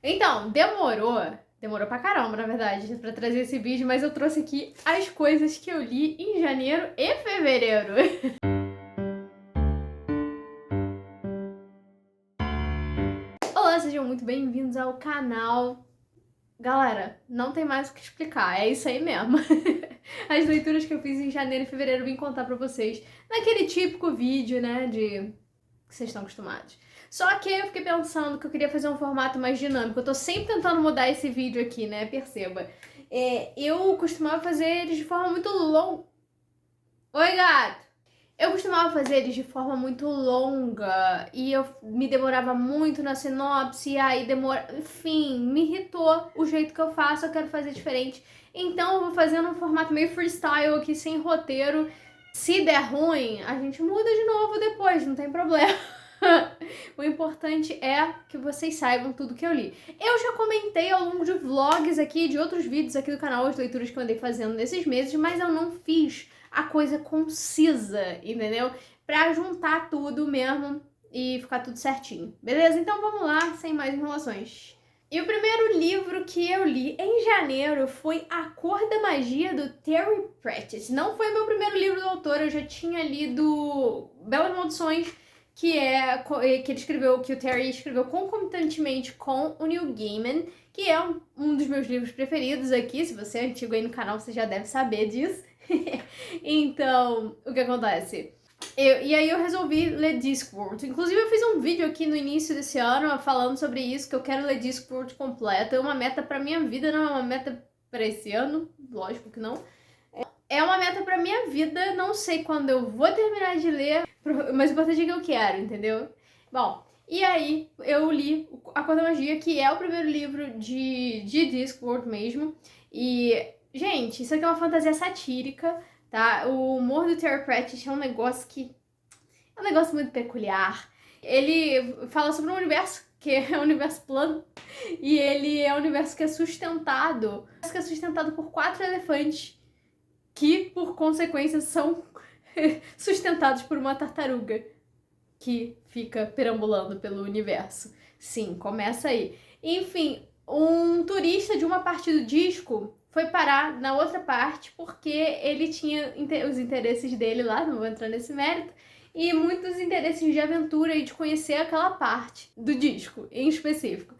Então, demorou pra caramba, na verdade, pra trazer esse vídeo, mas eu trouxe aqui as coisas que eu li em janeiro e fevereiro. Olá, sejam muito bem-vindos ao canal. Galera, não tem mais o que explicar, é isso aí mesmo. As leituras que eu fiz em janeiro e fevereiro eu vim contar pra vocês naquele típico vídeo, né, que vocês estão acostumados. Só que eu fiquei pensando que eu queria fazer um formato mais dinâmico. Eu tô sempre tentando mudar esse vídeo aqui, né? Perceba. Eu costumava fazer eles de forma muito longa. Oi, gato! Eu costumava fazer eles de forma muito longa e eu me demorava muito na sinopse, e aí enfim, me irritou o jeito que eu faço, eu quero fazer diferente. Então eu vou fazendo um formato meio freestyle aqui, sem roteiro. Se der ruim, a gente muda de novo depois, não tem problema. O importante é que vocês saibam tudo que eu li. Eu já comentei ao longo de vlogs aqui, de outros vídeos aqui do canal, as leituras que eu andei fazendo nesses meses, mas eu não fiz a coisa concisa, entendeu? Pra juntar tudo mesmo e ficar tudo certinho, beleza? Então vamos lá, sem mais enrolações. E o primeiro livro que eu li em janeiro foi A Cor da Magia, do Terry Pratchett. Não foi meu primeiro livro do autor, eu já tinha lido Belas Maldições, que ele escreveu, que o Terry escreveu concomitantemente com o Neil Gaiman, que é um dos meus livros preferidos aqui. Se você é antigo aí no canal, você já deve saber disso. Então, o que acontece? E aí eu resolvi ler Discworld. Inclusive eu fiz um vídeo aqui no início desse ano falando sobre isso, que eu quero ler Discworld completo. É uma meta pra minha vida, não é uma meta pra esse ano, lógico que não. É uma meta pra minha vida, não sei quando eu vou terminar de ler, mas o importante é que eu quero, entendeu? Bom, e aí eu li A Cor da Magia, que é o primeiro livro de Discworld mesmo. E, gente, isso aqui é uma fantasia satírica, tá? O humor do Terry Pratchett é um negócio que... é um negócio muito peculiar. Ele fala sobre um universo que é um universo plano, e ele é um universo que é sustentado por 4 elefantes, que, por consequência, são sustentados por uma tartaruga que fica perambulando pelo universo. Sim, começa aí. Enfim, um turista de uma parte do disco foi parar na outra parte porque ele tinha os interesses dele lá, não vou entrar nesse mérito, e muitos interesses de aventura e de conhecer aquela parte do disco em específico.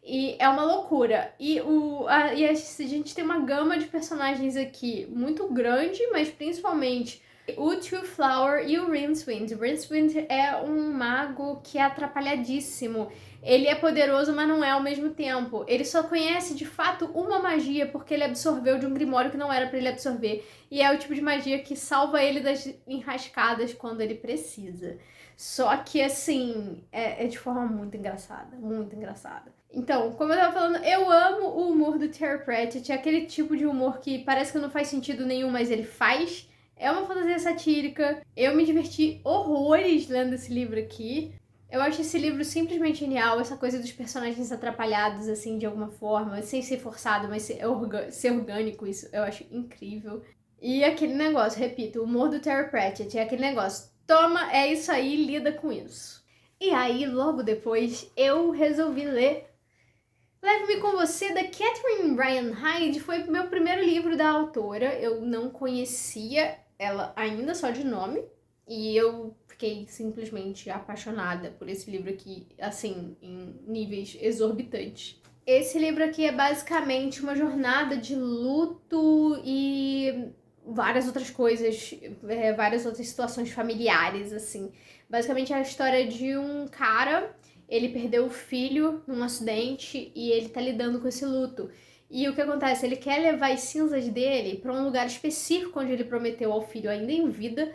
E é uma loucura. E a gente tem uma gama de personagens aqui muito grande, mas principalmente o True Flower e o Rincewind. O Rincewind é um mago que é atrapalhadíssimo. Ele é poderoso, mas não é ao mesmo tempo. Ele só conhece, de fato, uma magia porque ele absorveu de um grimório que não era pra ele absorver. E é o tipo de magia que salva ele das enrascadas quando ele precisa. Só que, assim, é de forma muito engraçada. Muito engraçada. Então, como eu tava falando, eu amo o humor do Terry Pratchett. É aquele tipo de humor que parece que não faz sentido nenhum, mas ele faz. É uma fantasia satírica. Eu me diverti horrores lendo esse livro aqui. Eu acho esse livro simplesmente genial. Essa coisa dos personagens atrapalhados, assim, de alguma forma. Sem ser forçado, mas ser orgânico. Isso eu acho incrível. E aquele negócio, repito, o humor do Terry Pratchett é aquele negócio. Toma, é isso aí, lida com isso. E aí, logo depois, eu resolvi ler Leve-me com Você, da Catherine Ryan Hyde. Foi o meu primeiro livro da autora. Eu não conhecia ela ainda, só de nome. E eu fiquei simplesmente apaixonada por esse livro aqui, assim, em níveis exorbitantes. Esse livro aqui é basicamente uma jornada de luto e várias outras coisas, várias outras situações familiares, assim. Basicamente é a história de um cara. Ele perdeu o filho num acidente e ele tá lidando com esse luto. E o que acontece? Ele quer levar as cinzas dele para um lugar específico onde ele prometeu ao filho ainda em vida.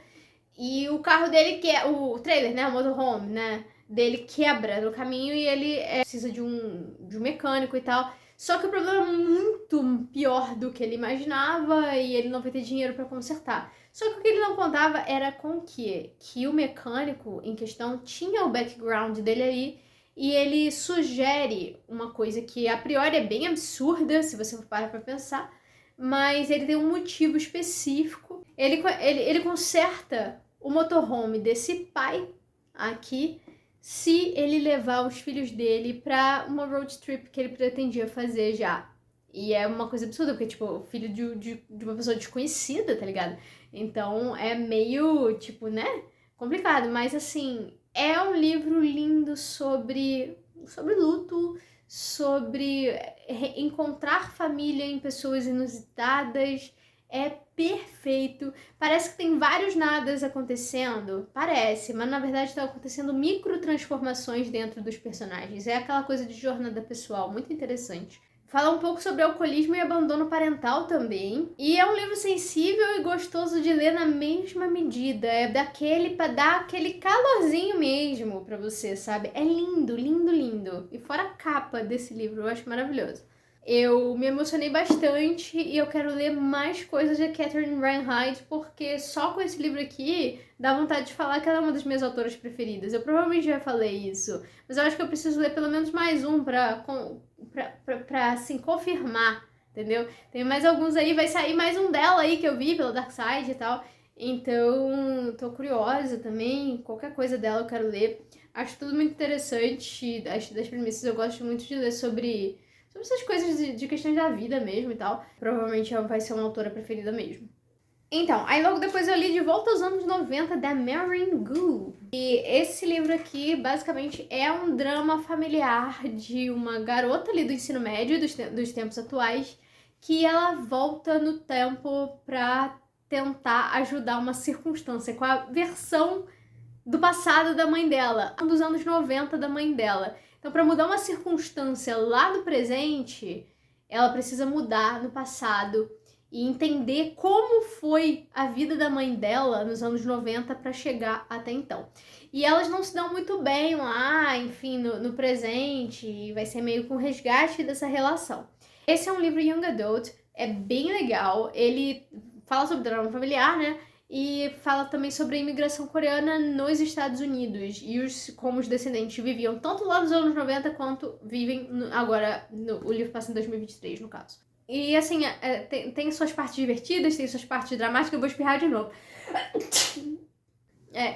E o carro dele, o trailer, né, o motorhome, né, dele quebra no caminho e ele precisa de um mecânico e tal. Só que o problema é muito pior do que ele imaginava e ele não vai ter dinheiro para consertar. Só que o que ele não contava era com que o mecânico em questão tinha o background dele ali e ele sugere uma coisa que a priori é bem absurda, se você for parar pra pensar, mas ele tem um motivo específico. Ele conserta o motorhome desse pai aqui se ele levar os filhos dele pra uma road trip que ele pretendia fazer já. E é uma coisa absurda, porque, tipo, filho de uma pessoa desconhecida, tá ligado? Então é meio, tipo, né? Complicado. Mas, assim, é um livro lindo sobre luto, sobre encontrar família em pessoas inusitadas. É perfeito. Parece que tem vários nadas acontecendo. Parece, mas na verdade estão acontecendo micro transformações dentro dos personagens. É aquela coisa de jornada pessoal, muito interessante. Fala um pouco sobre alcoolismo e abandono parental também. E é um livro sensível e gostoso de ler na mesma medida. É daquele pra dar aquele calorzinho mesmo pra você, sabe? É lindo, lindo, lindo. E fora a capa desse livro, eu acho maravilhoso. Eu me emocionei bastante e eu quero ler mais coisas de Catherine Reinhardt, porque só com esse livro aqui dá vontade de falar que ela é uma das minhas autoras preferidas. Eu provavelmente já falei isso, mas eu acho que eu preciso ler pelo menos mais um pra assim, confirmar, entendeu? Tem mais alguns aí, vai sair mais um dela aí que eu vi pela Dark Side e tal. Então, tô curiosa também, qualquer coisa dela eu quero ler. Acho tudo muito interessante, das premissas eu gosto muito de ler sobre essas coisas de questões da vida mesmo e tal. Provavelmente ela vai ser uma autora preferida mesmo. Então, aí logo depois eu li De Volta aos Anos 90, da Marian Gu. E esse livro aqui, basicamente, é um drama familiar de uma garota ali do ensino médio, dos tempos atuais, que ela volta no tempo pra tentar ajudar uma circunstância com a versão do passado da mãe dela, dos anos 90 da mãe dela. Então, para mudar uma circunstância lá do presente, ela precisa mudar no passado e entender como foi a vida da mãe dela nos anos 90 para chegar até então. E elas não se dão muito bem lá, enfim, no presente, e vai ser meio com resgate dessa relação. Esse é um livro young adult, é bem legal, ele fala sobre drama familiar, né? E fala também sobre a imigração coreana nos Estados Unidos e como os descendentes viviam tanto lá nos anos 90 quanto vivem agora, o livro passa em 2023, no caso. E assim, tem suas partes divertidas, tem suas partes dramáticas, eu vou espirrar de novo.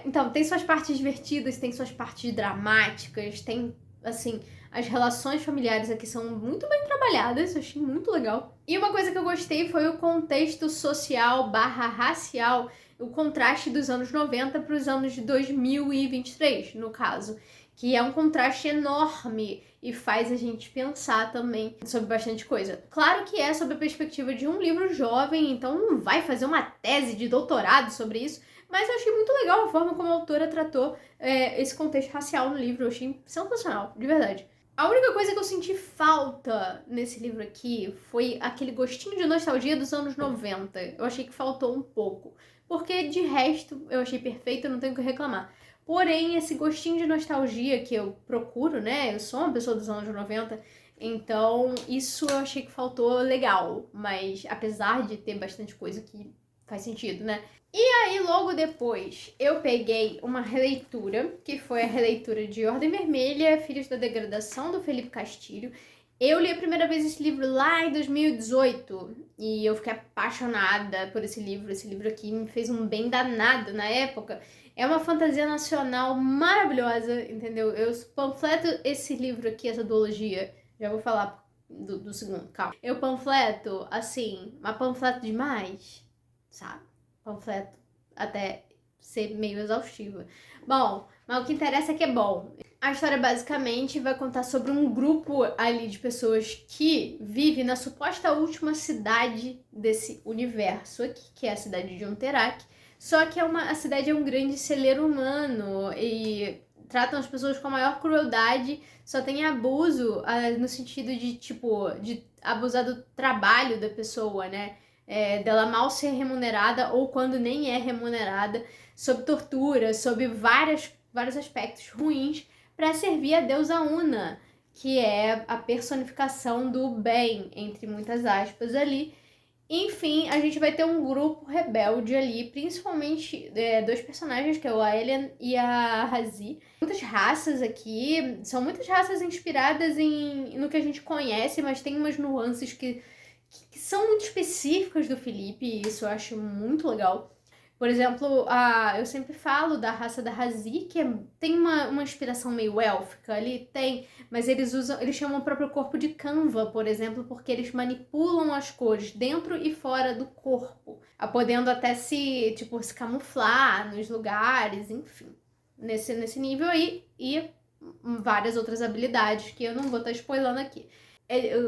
Então, tem suas partes divertidas, tem suas partes dramáticas, tem, assim, as relações familiares aqui são muito bem trabalhadas, eu achei muito legal. E uma coisa que eu gostei foi o contexto social / racial, o contraste dos anos 90 para os anos de 2023, no caso. Que é um contraste enorme e faz a gente pensar também sobre bastante coisa. Claro que é sob a perspectiva de um livro jovem, então não vai fazer uma tese de doutorado sobre isso, mas eu achei muito legal a forma como a autora tratou esse contexto racial no livro. Eu achei sensacional, de verdade. A única coisa que eu senti falta nesse livro aqui foi aquele gostinho de nostalgia dos anos 90. Eu achei que faltou um pouco. Porque de resto eu achei perfeito, eu não tenho o que reclamar. Porém, esse gostinho de nostalgia que eu procuro, né? Eu sou uma pessoa dos anos 90, então isso eu achei que faltou legal. Mas apesar de ter bastante coisa que faz sentido, né? E aí, logo depois, eu peguei uma releitura, que foi a releitura de Ordem Vermelha, Filhos da Degradação, do Felipe Castilho. Eu li a primeira vez esse livro lá em 2018 e eu fiquei apaixonada por esse livro. Esse livro aqui me fez um bem danado na época. É uma fantasia nacional maravilhosa, entendeu? Eu panfleto esse livro aqui, essa duologia, já vou falar do segundo, calma. Eu panfleto, assim, mas panfleto demais, sabe? Panfleto até ser meio exaustiva. Bom, mas o que interessa é que é bom. A história basicamente vai contar sobre um grupo ali de pessoas que vive na suposta última cidade desse universo aqui, que é a cidade de Unterak. Só que a cidade é um grande celeiro humano e tratam as pessoas com a maior crueldade, só tem abuso no sentido de, tipo, de abusar do trabalho da pessoa, né? Dela mal ser remunerada ou quando nem é remunerada, sob tortura, sob vários aspectos ruins, para servir a deusa Una, que é a personificação do bem, entre muitas aspas ali. Enfim, a gente vai ter um grupo rebelde ali, principalmente dois personagens, que é o Aelian e a Hazi. Muitas raças aqui, são muitas raças inspiradas no que a gente conhece, mas tem umas nuances que são muito específicas do Felipe, e isso eu acho muito legal. Por exemplo, eu sempre falo da raça da Hazi, que tem uma inspiração meio élfica ali, tem, mas eles chamam o próprio corpo de Canva, por exemplo, porque eles manipulam as cores dentro e fora do corpo, podendo até se camuflar nos lugares, enfim, nesse nível aí, e várias outras habilidades que eu não vou estar spoilando aqui.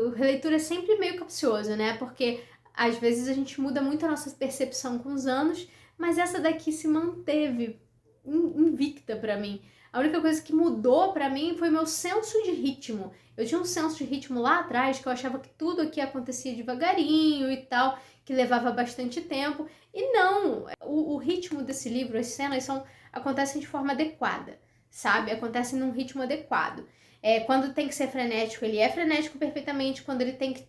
O releitura é sempre meio capcioso, né? Porque às vezes a gente muda muito a nossa percepção com os anos, mas essa daqui se manteve invicta pra mim. A única coisa que mudou pra mim foi meu senso de ritmo. Eu tinha um senso de ritmo lá atrás, que eu achava que tudo aqui acontecia devagarinho e tal, que levava bastante tempo. E não, o ritmo desse livro, as cenas acontecem de forma adequada, sabe? Acontecem num ritmo adequado. Quando tem que ser frenético, ele é frenético perfeitamente. Quando ele tem que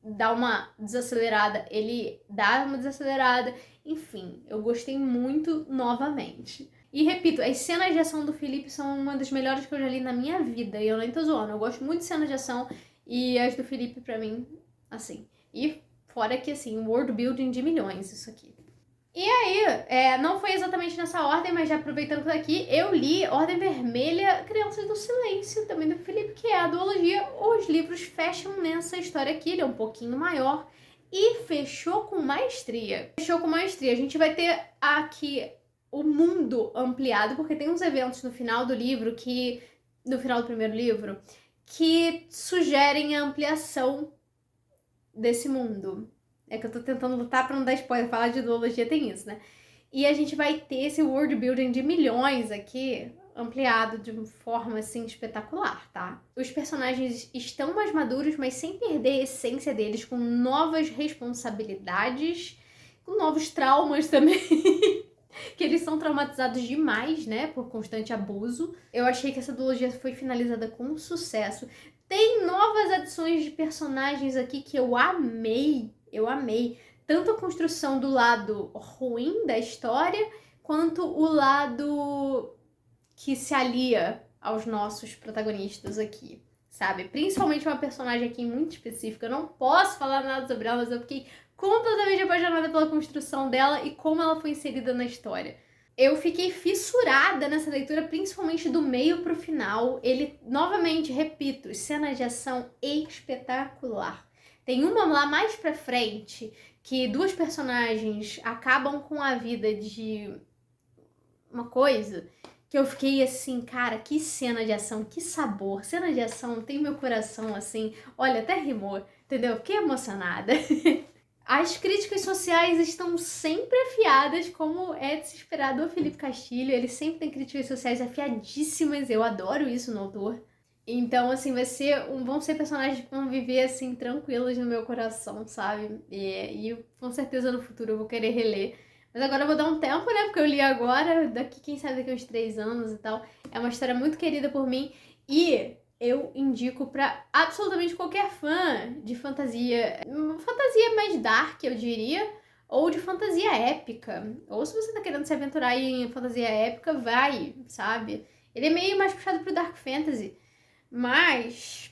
dar uma desacelerada, ele dá uma desacelerada. Enfim, eu gostei muito novamente. E repito, as cenas de ação do Felipe são uma das melhores que eu já li na minha vida. E eu nem tô zoando, eu gosto muito de cenas de ação. E as do Felipe, pra mim, assim. E fora que, assim, world building de milhões, isso aqui. E aí, não foi exatamente nessa ordem, mas já aproveitando por aqui, eu li Ordem Vermelha, Crianças do Silêncio, também do Felipe, que é a duologia. Os livros fecham nessa história aqui, ele é um pouquinho maior e fechou com maestria. Fechou com maestria. A gente vai ter aqui o mundo ampliado, porque tem uns eventos no final do livro, no final do primeiro livro, que sugerem a ampliação desse mundo. É que eu tô tentando lutar pra não dar spoiler, falar de duologia tem isso, né? E a gente vai ter esse world building de milhões aqui, ampliado de uma forma, assim, espetacular, tá? Os personagens estão mais maduros, mas sem perder a essência deles, com novas responsabilidades, com novos traumas também. Que eles são traumatizados demais, né, por constante abuso. Eu achei que essa duologia foi finalizada com sucesso. Tem novas adições de personagens aqui que eu amei. Eu amei. Tanto a construção do lado ruim da história, quanto o lado que se alia aos nossos protagonistas aqui, sabe? Principalmente uma personagem aqui muito específica. Eu não posso falar nada sobre ela, mas eu fiquei completamente apaixonada pela construção dela e como ela foi inserida na história. Eu fiquei fissurada nessa leitura, principalmente do meio pro final. Ele, novamente, repito, cenas de ação espetacular. Tem uma lá mais pra frente que duas personagens acabam com a vida de uma coisa que eu fiquei assim, cara, que cena de ação, que sabor. Cena de ação tem meu coração assim, olha, até rimou, entendeu? Fiquei emocionada. As críticas sociais estão sempre afiadas, como é de se esperar do Felipe Castilho. Ele sempre tem críticas sociais afiadíssimas, eu adoro isso no autor. Então, assim, vão ser personagens que vão viver, assim, tranquilos no meu coração, sabe? E com certeza no futuro eu vou querer reler. Mas agora eu vou dar um tempo, né? Porque eu li agora, quem sabe daqui a uns 3 anos e tal. É uma história muito querida por mim. E eu indico pra absolutamente qualquer fã de fantasia mais dark, eu diria, ou de fantasia épica. Ou se você tá querendo se aventurar em fantasia épica, vai, sabe? Ele é meio mais puxado pro dark fantasy, mas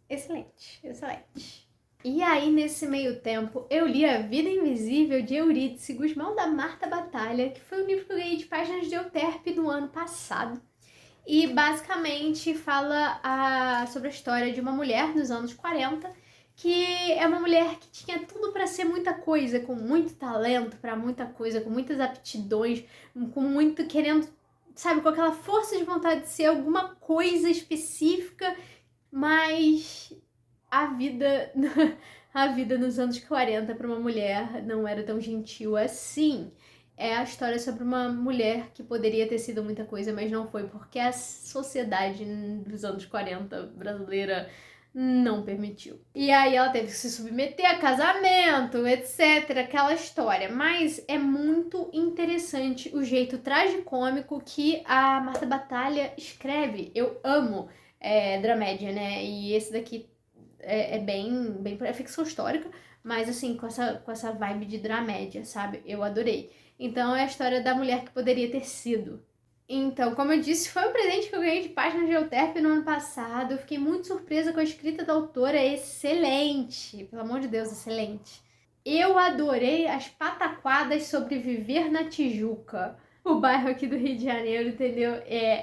excelente, excelente. E aí, nesse meio tempo, eu li A Vida Invisível de Eurídice Gusmão da Marta Batalha, que foi um livro que eu ganhei de páginas de Euterpe no ano passado. E basicamente fala sobre a história de uma mulher dos anos 40, que é uma mulher que tinha tudo para ser muita coisa, com muito talento para muita coisa, com muitas aptidões, com muito querendo, sabe, com aquela força de vontade de ser alguma coisa específica, mas a vida nos anos 40 para uma mulher não era tão gentil assim. É a história sobre uma mulher que poderia ter sido muita coisa, mas não foi, porque a sociedade dos anos 40 brasileira não permitiu. E aí ela teve que se submeter a casamento, etc, aquela história. Mas é muito interessante o jeito tragicômico que a Marta Batalha escreve. Eu amo dramédia, né? E esse daqui é bem é ficção histórica, mas assim, com essa vibe de dramédia, sabe? Eu adorei. Então é a história da mulher que poderia ter sido. Então, como eu disse, foi um presente que eu ganhei de páginas de Euterpe no ano passado. Eu fiquei muito surpresa com a escrita da autora, é excelente. Pelo amor de Deus, excelente. Eu adorei as pataquadas sobre viver na Tijuca, o bairro aqui do Rio de Janeiro, entendeu?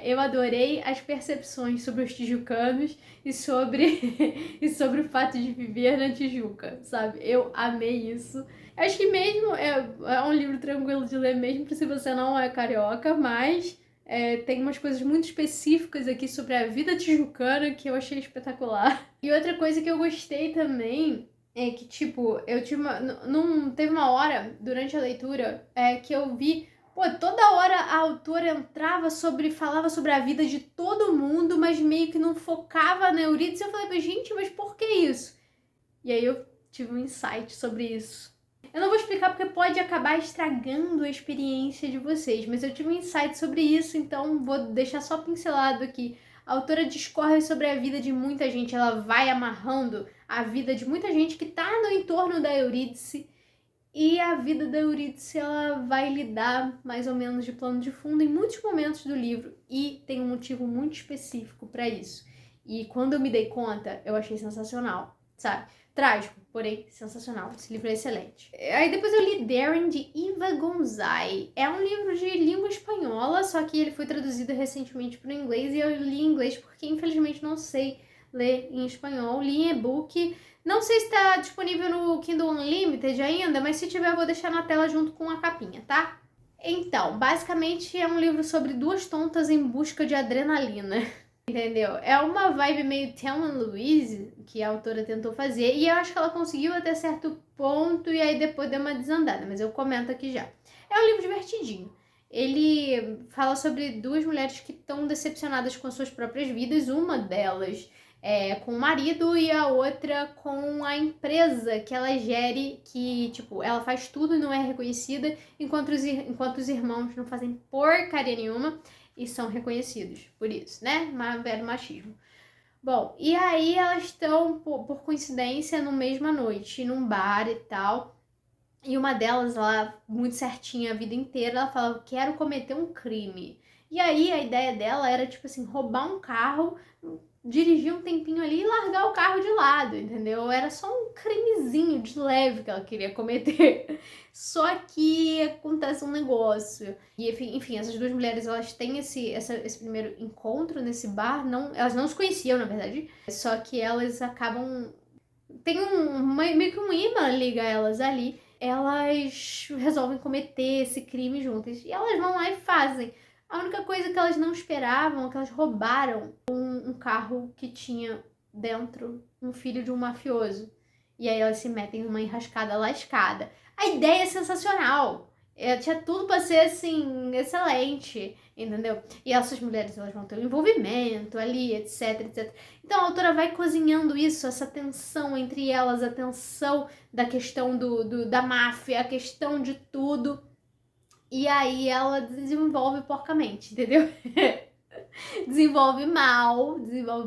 Eu adorei as percepções sobre os tijucanos e sobre, e sobre o fato de viver na Tijuca, sabe? Eu amei isso. Acho que mesmo é um livro tranquilo de ler, mesmo se você não é carioca, mas tem umas coisas muito específicas aqui sobre a vida tijucana que eu achei espetacular. E outra coisa que eu gostei também é que, tipo, eu tive teve uma hora durante a leitura que eu vi, pô, toda hora a autora falava sobre a vida de todo mundo, mas meio que não focava na Eurídice. Eu falei, gente, mas por que isso? E aí eu tive um insight sobre isso. Eu não vou explicar porque pode acabar estragando a experiência de vocês, mas eu tive um insight sobre isso, então vou deixar só pincelado aqui. A autora discorre sobre a vida de muita gente, ela vai amarrando a vida de muita gente que tá no entorno da Eurídice, e a vida da Eurídice ela vai lidar mais ou menos de plano de fundo em muitos momentos do livro, e tem um motivo muito específico para isso. E quando eu me dei conta, eu achei sensacional, sabe? Trágico, porém sensacional. Esse livro é excelente. Aí depois eu li Daring, de Iva Gonzai. É um livro de língua espanhola, só que ele foi traduzido recentemente para o inglês e eu li em inglês porque infelizmente não sei ler em espanhol. Li em e-book. Não sei se está disponível no Kindle Unlimited ainda, mas se tiver eu vou deixar na tela junto com a capinha, tá? Então, basicamente é um livro sobre duas tontas em busca de adrenalina. Entendeu? É uma vibe meio Thelma Louise que a autora tentou fazer e eu acho que ela conseguiu até certo ponto e aí depois deu uma desandada, mas eu comento aqui já. É um livro divertidinho. Ele fala sobre duas mulheres que estão decepcionadas com as suas próprias vidas, uma delas com o marido e a outra com a empresa que ela gere, que, tipo, ela faz tudo e não é reconhecida, enquanto os irmãos não fazem porcaria nenhuma e são reconhecidos por isso, né? Velho machismo. Bom, e aí elas estão, por coincidência, no mesma noite, num bar e tal. E uma delas, ela, muito certinha a vida inteira, ela fala, quero cometer um crime. E aí a ideia dela era, tipo assim, roubar um carro, dirigir um tempinho ali e largar o carro de lado, entendeu? Era só um crimezinho de leve que ela queria cometer. Só que acontece um negócio. E enfim, essas duas mulheres, elas têm esse primeiro encontro nesse bar, elas não se conheciam, na verdade, só que elas acabam... Tem meio que um imã liga elas ali. Elas resolvem cometer esse crime juntas. E elas vão lá e fazem. A única coisa que elas não esperavam é que elas roubaram um carro que tinha dentro um filho de um mafioso. E aí elas se metem numa enrascada lascada. A ideia é sensacional. Tinha tudo pra ser, assim, excelente, entendeu? E essas mulheres, elas vão ter um envolvimento ali, etc, etc. Então a autora vai cozinhando isso, essa tensão entre elas, a tensão da questão da máfia, a questão de tudo. E aí ela desenvolve porcamente, entendeu? Desenvolve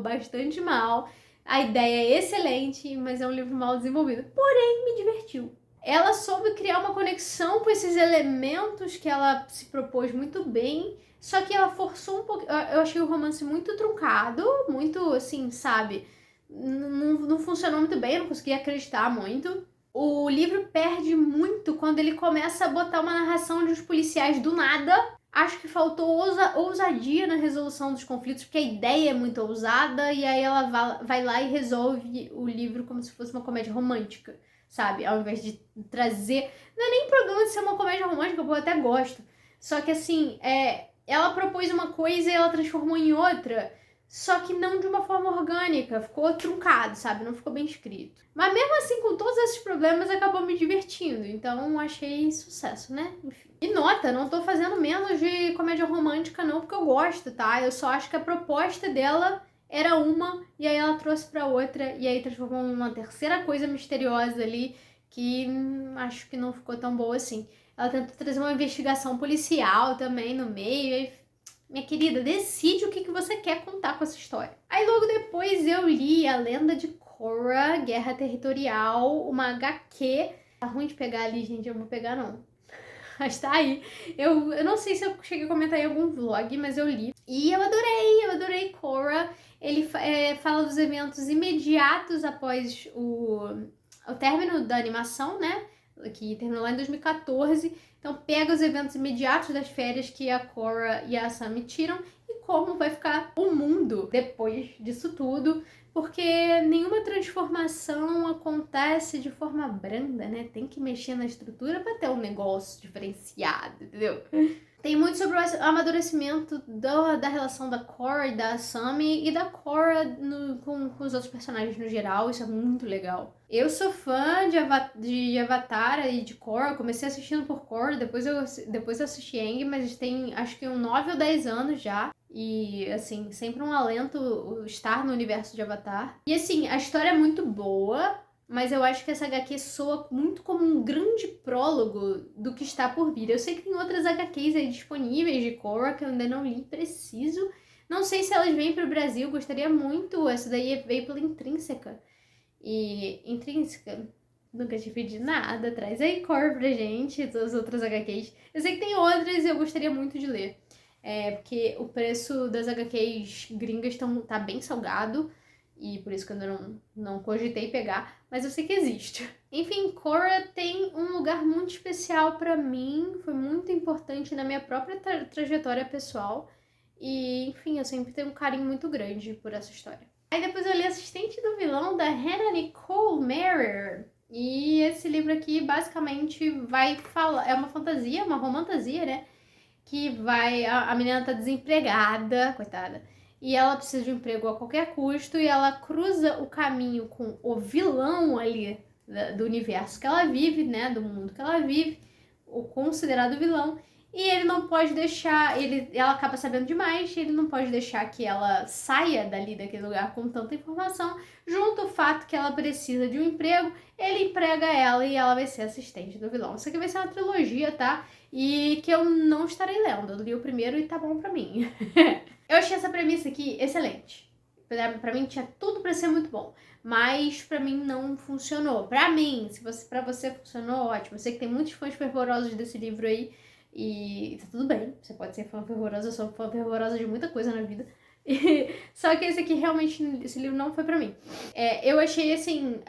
bastante mal. A ideia é excelente, mas é um livro mal desenvolvido. Porém, me divertiu. Ela soube criar uma conexão com esses elementos que ela se propôs muito bem, só que ela forçou um pouco. Eu achei o romance muito truncado, muito assim, sabe? Não funcionou muito bem, eu não consegui acreditar muito. O livro perde muito quando ele começa a botar uma narração de uns policiais do nada. Acho que faltou ousadia na resolução dos conflitos, porque a ideia é muito ousada, e aí ela vai lá e resolve o livro como se fosse uma comédia romântica, sabe? Ao invés de trazer... Não é nem problema de ser uma comédia romântica, eu até gosto. Só que assim, ela propôs uma coisa e ela transformou em outra, só que não de uma forma orgânica, ficou truncado, sabe? Não ficou bem escrito. Mas mesmo assim, com todos esses problemas, acabou me divertindo. Então, achei sucesso, né? Enfim. E nota, não tô fazendo menos de comédia romântica não, porque eu gosto, tá? Eu só acho que a proposta dela era uma, e aí ela trouxe pra outra, e aí transformou uma terceira coisa misteriosa ali, que acho que não ficou tão boa assim. Ela tentou trazer uma investigação policial também no meio, e minha querida, decide o que você quer contar com essa história. Aí logo depois eu li A Lenda de Korra, Guerra Territorial, uma HQ. Tá ruim de pegar ali, gente, eu vou pegar não. Mas tá aí. Eu não sei se eu cheguei a comentar em algum vlog, mas eu li. E eu adorei Korra. Ele fala dos eventos imediatos após o término da animação, né? que terminou lá em 2014. Então pega os eventos imediatos das férias que a Korra e a Asami tiram e como vai ficar o mundo depois disso tudo. Porque nenhuma transformação acontece de forma branda, né? Tem que mexer na estrutura para ter um negócio diferenciado, entendeu? Tem muito sobre o amadurecimento da relação da Korra e da Asami e da Korra com os outros personagens no geral. Isso é muito legal. Eu sou fã de Avatar e de Korra. Comecei assistindo por Korra, depois eu assisti Aang, mas tem acho que 9 ou 10 anos já. E, assim, sempre um alento estar no universo de Avatar. E, assim, a história é muito boa, mas eu acho que essa HQ soa muito como um grande prólogo do que está por vir. Eu sei que tem outras HQs aí disponíveis de Korra que eu ainda não li, preciso. Não sei se elas vêm para o Brasil, gostaria muito. Essa daí veio pela Intrínseca. E Intrínseca, nunca te pedi nada, traz aí Korra pra gente, todas as outras HQs. Eu sei que tem outras e eu gostaria muito de ler. Porque o preço das HQs gringas tá bem salgado. E por isso que eu ainda não cogitei pegar. Mas eu sei que existe. Enfim, Korra tem um lugar muito especial pra mim. Foi muito importante na minha própria trajetória pessoal. E, enfim, eu sempre tenho um carinho muito grande por essa história. Aí depois eu li Assistente do Vilão, da Hannah Nicole Marer. E esse livro aqui, basicamente, vai falar... É uma fantasia, uma romantasia, né? Que vai... A menina tá desempregada, coitada. E ela precisa de um emprego a qualquer custo. E ela cruza o caminho com o vilão ali do universo que ela vive, né? Do mundo que ela vive. O considerado vilão. E ele não pode deixar... Ela acaba sabendo demais. E ele não pode deixar que ela saia dali daquele lugar com tanta informação. Junto ao fato que ela precisa de um emprego. Ele emprega ela e ela vai ser assistente do vilão. Isso aqui vai ser uma trilogia, tá? E que eu não estarei lendo. Eu li o primeiro e tá bom pra mim. Eu achei essa premissa aqui excelente. Pra mim tinha tudo pra ser muito bom. Mas pra mim não funcionou. Pra mim, pra você funcionou, ótimo. Eu sei que tem muitos fãs fervorosos desse livro aí. E tá tudo bem. Você pode ser fã fervorosa. Eu sou fã fervorosa de muita coisa na vida. Só que esse aqui realmente, esse livro não foi pra mim. Eu achei, assim,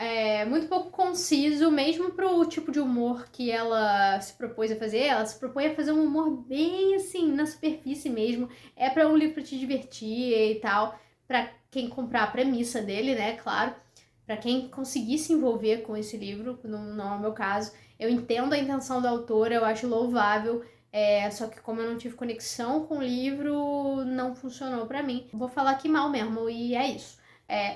muito pouco conciso, mesmo pro tipo de humor que ela se propôs a fazer. Ela se propõe a fazer um humor bem, assim, na superfície mesmo. É pra um livro pra te divertir e tal. Pra quem comprar a premissa dele, né, claro. Pra quem conseguir se envolver com esse livro, não é o meu caso. Eu entendo a intenção da autora, eu acho louvável. Só que como eu não tive conexão com o livro, não funcionou pra mim. Vou falar aqui mal mesmo, e é isso.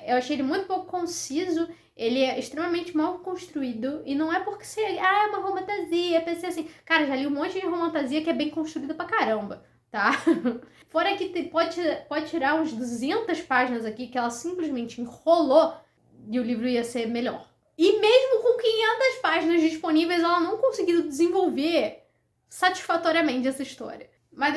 Eu achei ele muito pouco conciso, ele é extremamente mal construído, e não é porque é uma romantasia, pensei assim, cara, já li um monte de romantasia que é bem construída pra caramba, tá? Fora que pode tirar uns 200 páginas aqui que ela simplesmente enrolou e o livro ia ser melhor. E mesmo com 500 páginas disponíveis, ela não conseguiu desenvolver satisfatoriamente essa história. Mas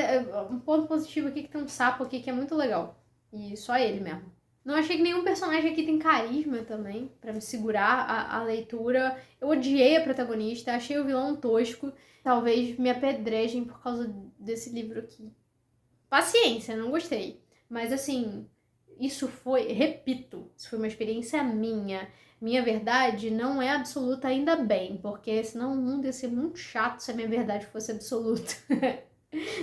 um ponto positivo aqui é que tem um sapo aqui que é muito legal. E só ele mesmo. Não achei que nenhum personagem aqui tem carisma também, pra me segurar a leitura. Eu odiei a protagonista, achei o vilão tosco. Talvez me apedrejem por causa desse livro aqui. Paciência, não gostei. Mas assim, isso foi uma experiência minha. Minha verdade não é absoluta, ainda bem, porque senão o mundo ia ser muito chato se a minha verdade fosse absoluta.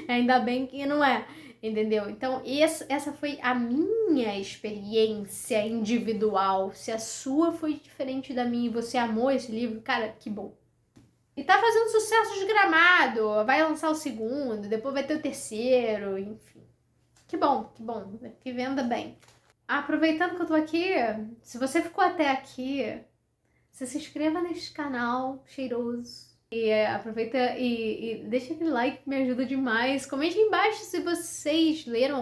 Ainda bem que não é, entendeu? Então, essa foi a minha experiência individual. Se a sua foi diferente da minha e você amou esse livro, cara, que bom. E tá fazendo sucesso desgramado, vai lançar o segundo, depois vai ter o terceiro, enfim. Que bom, que venda bem. Aproveitando que eu tô aqui, se você ficou até aqui, você se inscreva neste canal cheiroso. E aproveita e deixa aquele like que me ajuda demais. Comente aí embaixo se vocês leram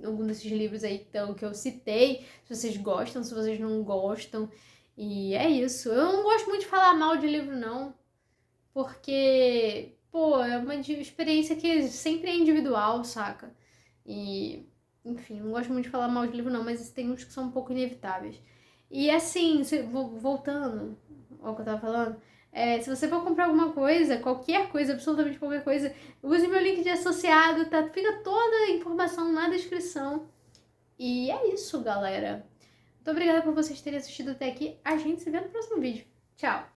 algum desses livros aí que eu citei. Se vocês gostam, se vocês não gostam. E é isso. Eu não gosto muito de falar mal de livro, não. Porque, pô, é uma experiência que sempre é individual, saca? E... Enfim, não gosto muito de falar mal de livro não, mas tem uns que são um pouco inevitáveis. E assim, voltando ao que eu tava falando, se você for comprar alguma coisa, qualquer coisa, absolutamente qualquer coisa, use meu link de associado, tá? Fica toda a informação na descrição. E é isso, galera. Muito obrigada por vocês terem assistido até aqui. A gente se vê no próximo vídeo. Tchau!